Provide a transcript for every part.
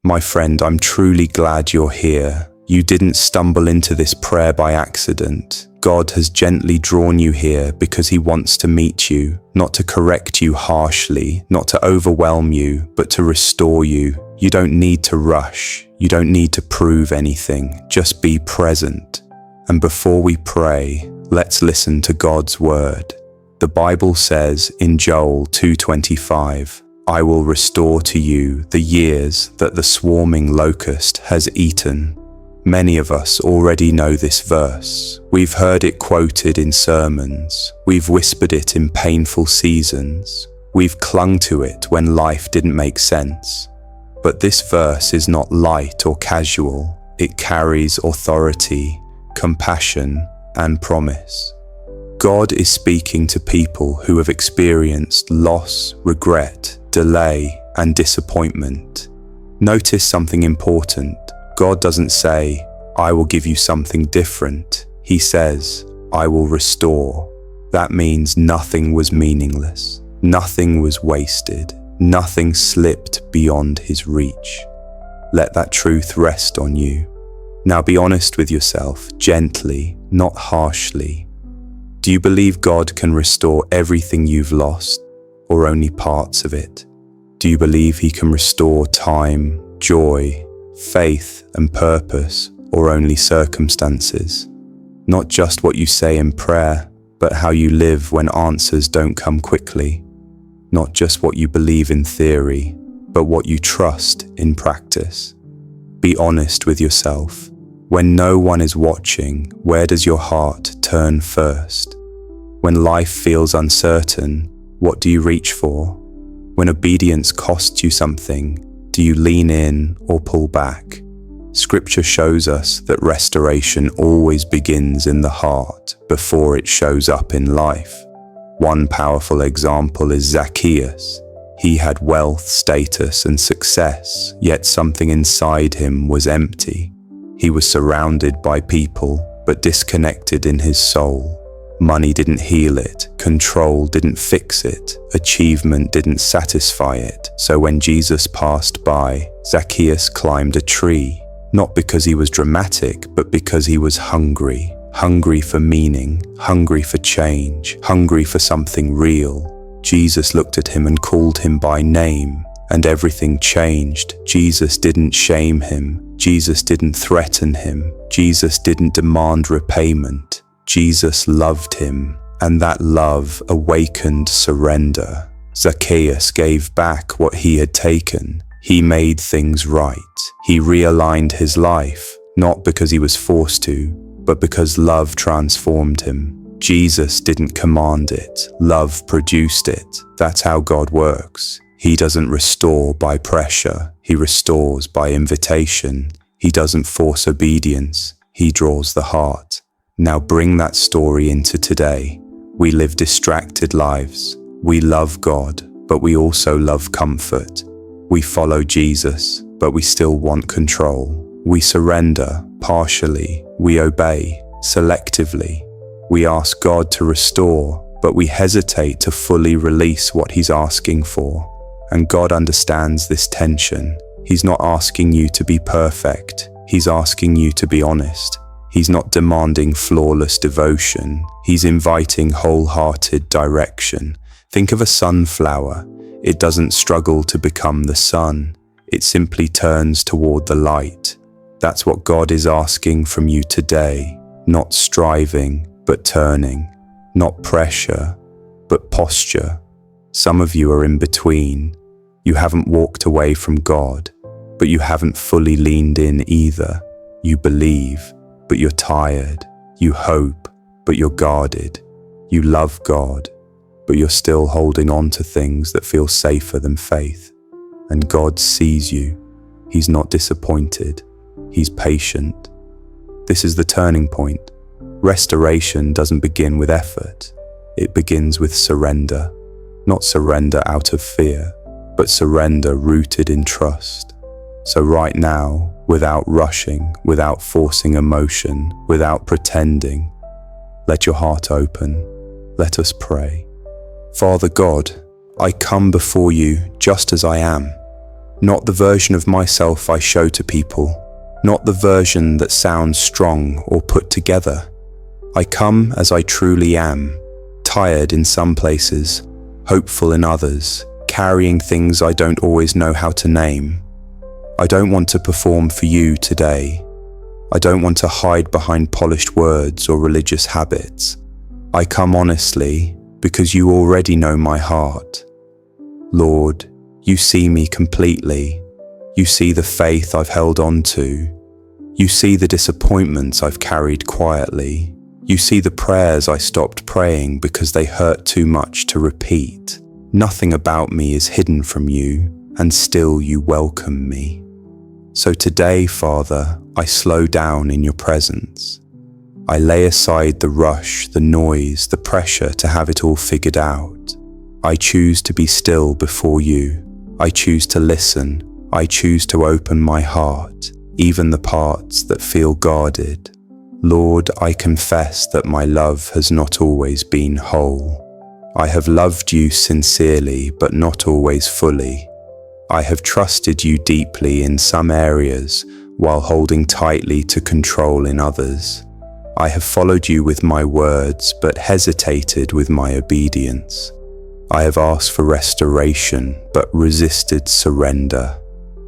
My friend, I'm truly glad you're here. You didn't stumble into this prayer by accident. God has gently drawn you here because He wants to meet you, not to correct you harshly, not to overwhelm you, but to restore you. You don't need to rush. You don't need to prove anything. Just be present. And before we pray, let's listen to God's word. The Bible says in Joel 2:25, I will restore to you the years that the swarming locust has eaten. Many of us already know this verse. We've heard it quoted in sermons. We've whispered it in painful seasons. We've clung to it when life didn't make sense. But this verse is not light or casual. It carries authority, compassion, and promise. God is speaking to people who have experienced loss, regret, delay, and disappointment. Notice something important. God doesn't say, I will give you something different. He says, I will restore. That means nothing was meaningless. Nothing was wasted. Nothing slipped beyond His reach. Let that truth rest on you. Now be honest with yourself, gently, not harshly. Do you believe God can restore everything you've lost, or only parts of it? Do you believe He can restore time, joy, faith, and purpose, or only circumstances? Not just what you say in prayer, but how you live when answers don't come quickly. Not just what you believe in theory, but what you trust in practice. Be honest with yourself. When no one is watching, where does your heart turn first? When life feels uncertain, what do you reach for? When obedience costs you something, do you lean in or pull back? Scripture shows us that restoration always begins in the heart before it shows up in life. One powerful example is Zacchaeus. He had wealth, status, and success, yet something inside him was empty. He was surrounded by people, but disconnected in his soul. Money didn't heal it, control didn't fix it, achievement didn't satisfy it. So when Jesus passed by, Zacchaeus climbed a tree, not because he was dramatic, but because he was hungry. Hungry for meaning, hungry for change, hungry for something real. Jesus looked at him and called him by name, and everything changed. Jesus didn't shame him. Jesus didn't threaten him. Jesus didn't demand repayment. Jesus loved him, and that love awakened surrender. Zacchaeus gave back what he had taken. He made things right. He realigned his life, not because he was forced to, but because love transformed him. Jesus didn't command it. Love produced it. That's how God works. He doesn't restore by pressure. He restores by invitation. He doesn't force obedience. He draws the heart. Now bring that story into today. We live distracted lives. We love God, but we also love comfort. We follow Jesus, but we still want control. We surrender partially. We obey selectively. We ask God to restore, but we hesitate to fully release what He's asking for. And God understands this tension. He's not asking you to be perfect. He's asking you to be honest. He's not demanding flawless devotion. He's inviting wholehearted direction. Think of a sunflower. It doesn't struggle to become the sun. It simply turns toward the light. That's what God is asking from you today. Not striving, but turning. Not pressure, but posture. Some of you are in between. You haven't walked away from God, but you haven't fully leaned in either. You believe, but you're tired. You hope, but you're guarded. You love God, but you're still holding on to things that feel safer than faith. And God sees you. He's not disappointed. He's patient. This is the turning point. Restoration doesn't begin with effort. It begins with surrender. Not surrender out of fear, but surrender rooted in trust. So right now, without rushing, without forcing emotion, without pretending, let your heart open. Let us pray. Father God, I come before you just as I am. Not the version of myself I show to people, not the version that sounds strong or put together. I come as I truly am, tired in some places, hopeful in others, carrying things I don't always know how to name. I don't want to perform for you today. I don't want to hide behind polished words or religious habits. I come honestly because you already know my heart. Lord, you see me completely. You see the faith I've held on to. You see the disappointments I've carried quietly. You see the prayers I stopped praying because they hurt too much to repeat. Nothing about me is hidden from you, and still you welcome me. So today, Father, I slow down in your presence. I lay aside the rush, the noise, the pressure to have it all figured out. I choose to be still before you. I choose to listen. I choose to open my heart, even the parts that feel guarded. Lord, I confess that my love has not always been whole. I have loved you sincerely, but not always fully. I have trusted you deeply in some areas, while holding tightly to control in others. I have followed you with my words, but hesitated with my obedience. I have asked for restoration, but resisted surrender.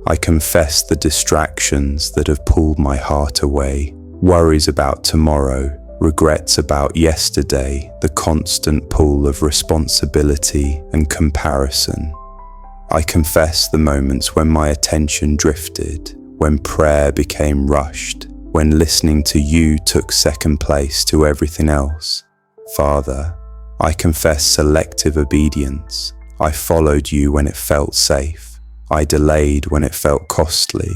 I confess the distractions that have pulled my heart away, worries about tomorrow, regrets about yesterday, the constant pull of responsibility and comparison. I confess the moments when my attention drifted, when prayer became rushed, when listening to you took second place to everything else. Father, I confess selective obedience. I followed you when it felt safe. I delayed when it felt costly.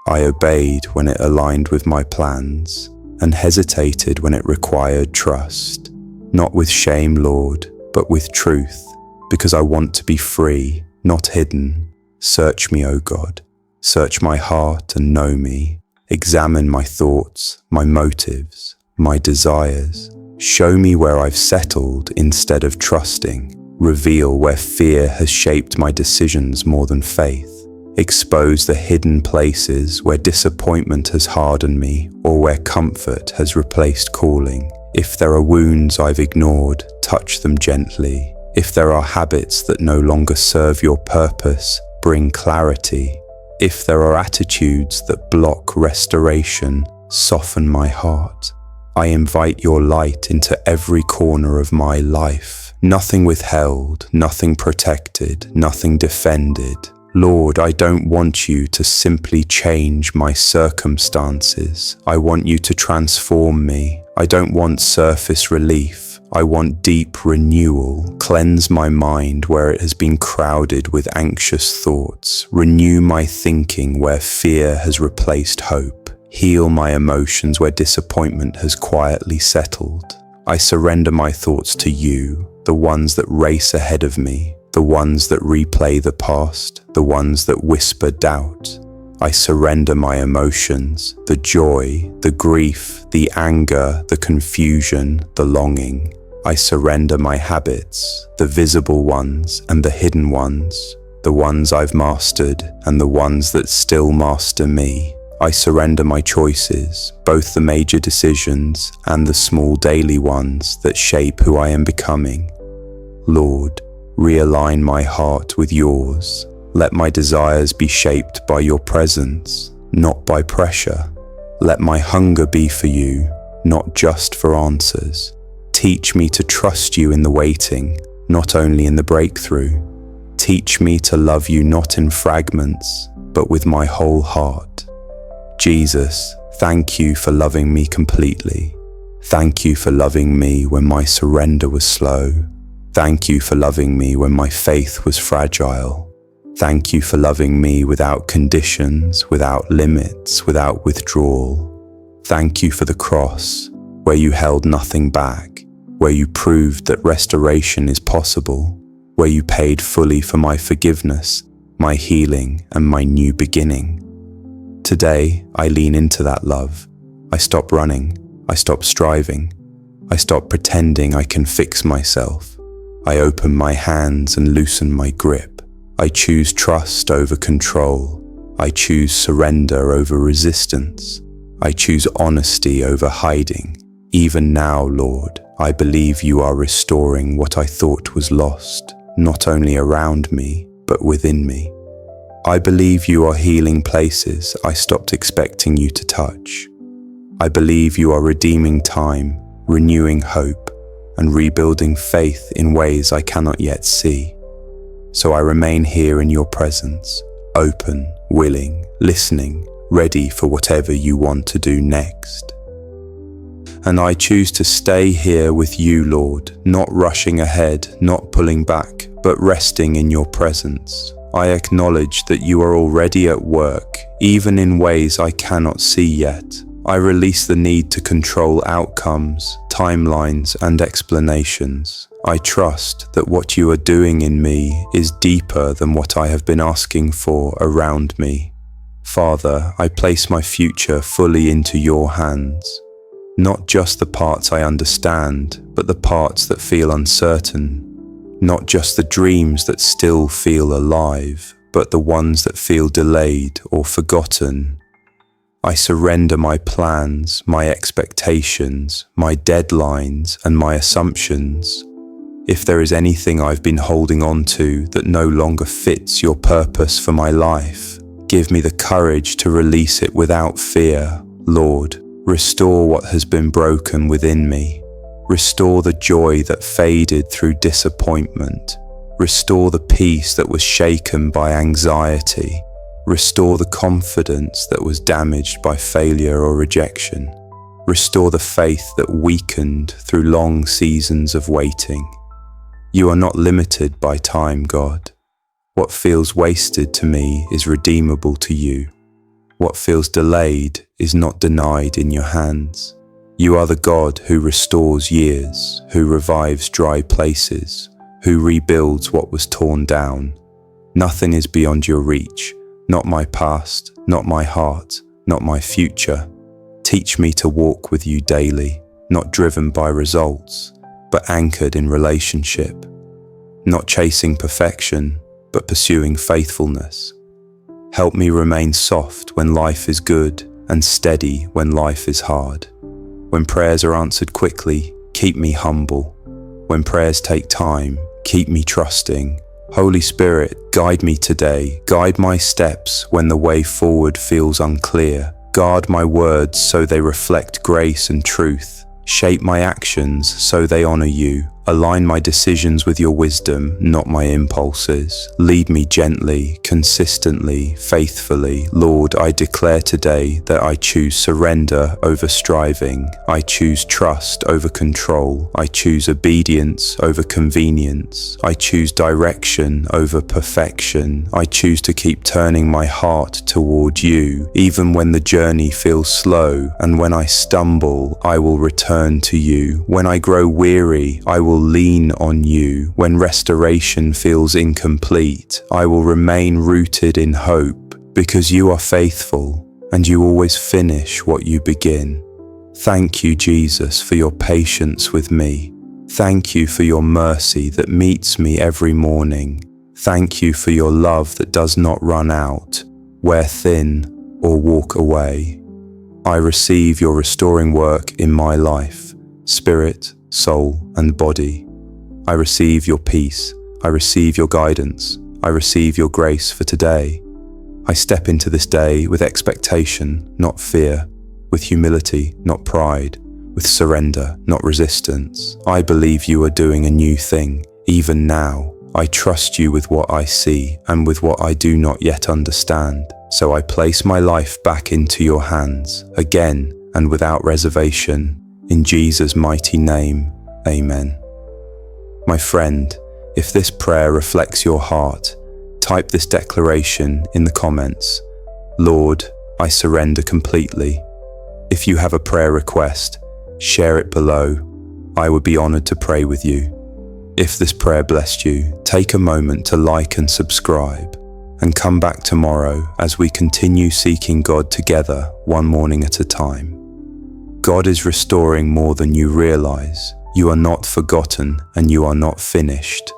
I obeyed when it aligned with my plans, and hesitated when it required trust. Not with shame, Lord, but with truth, because I want to be free, not hidden. Search me, O God. Search my heart and know me. Examine my thoughts, my motives, my desires. Show me where I've settled instead of trusting. Reveal where fear has shaped my decisions more than faith. Expose the hidden places where disappointment has hardened me or where comfort has replaced calling. If there are wounds I've ignored, touch them gently. If there are habits that no longer serve your purpose, bring clarity. If there are attitudes that block restoration, soften my heart. I invite your light into every corner of my life. Nothing withheld, nothing protected, nothing defended. Lord, I don't want you to simply change my circumstances. I want you to transform me. I don't want surface relief. I want deep renewal. Cleanse my mind where it has been crowded with anxious thoughts. Renew my thinking where fear has replaced hope. Heal my emotions where disappointment has quietly settled. I surrender my thoughts to you, the ones that race ahead of me, the ones that replay the past, the ones that whisper doubt. I surrender my emotions, the joy, the grief, the anger, the confusion, the longing. I surrender my habits, the visible ones and the hidden ones, the ones I've mastered and the ones that still master me. I surrender my choices, both the major decisions and the small daily ones that shape who I am becoming. Lord, realign my heart with yours. Let my desires be shaped by your presence, not by pressure. Let my hunger be for you, not just for answers. Teach me to trust you in the waiting, not only in the breakthrough. Teach me to love you not in fragments, but with my whole heart. Jesus, thank you for loving me completely. Thank you for loving me when my surrender was slow. Thank you for loving me when my faith was fragile. Thank you for loving me without conditions, without limits, without withdrawal. Thank you for the cross, where you held nothing back, where you proved that restoration is possible, where you paid fully for my forgiveness, my healing, and my new beginning. Today, I lean into that love. I stop running. I stop striving. I stop pretending I can fix myself. I open my hands and loosen my grip. I choose trust over control. I choose surrender over resistance. I choose honesty over hiding. Even now, Lord, I believe you are restoring what I thought was lost, not only around me, but within me. I believe you are healing places I stopped expecting you to touch. I believe you are redeeming time, renewing hope, and rebuilding faith in ways I cannot yet see. So I remain here in your presence, open, willing, listening, ready for whatever you want to do next. And I choose to stay here with you, Lord, not rushing ahead, not pulling back, but resting in your presence. I acknowledge that you are already at work, even in ways I cannot see yet. I release the need to control outcomes, timelines, and explanations. I trust that what you are doing in me is deeper than what I have been asking for around me. Father, I place my future fully into your hands. Not just the parts I understand, but the parts that feel uncertain. Not just the dreams that still feel alive, but the ones that feel delayed or forgotten. I surrender my plans, my expectations, my deadlines, and my assumptions. If there is anything I've been holding on to that no longer fits your purpose for my life, give me the courage to release it without fear. Lord, restore what has been broken within me. Restore the joy that faded through disappointment. Restore the peace that was shaken by anxiety. Restore the confidence that was damaged by failure or rejection. Restore the faith that weakened through long seasons of waiting. You are not limited by time, God. What feels wasted to me is redeemable to you. What feels delayed is not denied in your hands. You are the God who restores years, who revives dry places, who rebuilds what was torn down. Nothing is beyond your reach, not my past, not my heart, not my future. Teach me to walk with you daily, not driven by results, but anchored in relationship. Not chasing perfection, but pursuing faithfulness. Help me remain soft when life is good and steady when life is hard. When prayers are answered quickly, keep me humble. When prayers take time, keep me trusting. Holy Spirit, guide me today. Guide my steps when the way forward feels unclear. Guard my words so they reflect grace and truth. Shape my actions so they honor you. Align my decisions with your wisdom, not my impulses. Lead me gently, consistently, faithfully. Lord, I declare today that I choose surrender over striving. I choose trust over control. I choose obedience over convenience. I choose direction over perfection. I choose to keep turning my heart toward you. Even when the journey feels slow, and when I stumble, I will return to you. When I grow weary, I will lean on you. When restoration feels incomplete, I will remain rooted in hope, because you are faithful and you always finish what you begin. Thank you, Jesus, for your patience with me. Thank you for your mercy that meets me every morning. Thank you for your love that does not run out, wear thin, or walk away. I receive your restoring work in my life, spirit, soul, and body. I receive your peace. I receive your guidance. I receive your grace for today. I step into this day with expectation, not fear, with humility, not pride, with surrender, not resistance. I believe you are doing a new thing, even now. I trust you with what I see and with what I do not yet understand. So I place my life back into your hands, again and without reservation. In Jesus' mighty name, amen. My friend, if this prayer reflects your heart, type this declaration in the comments. Lord, I surrender completely. If you have a prayer request, share it below. I would be honored to pray with you. If this prayer blessed you, take a moment to like and subscribe, and come back tomorrow as we continue seeking God together, one morning at a time. God is restoring more than you realize. You are not forgotten and you are not finished.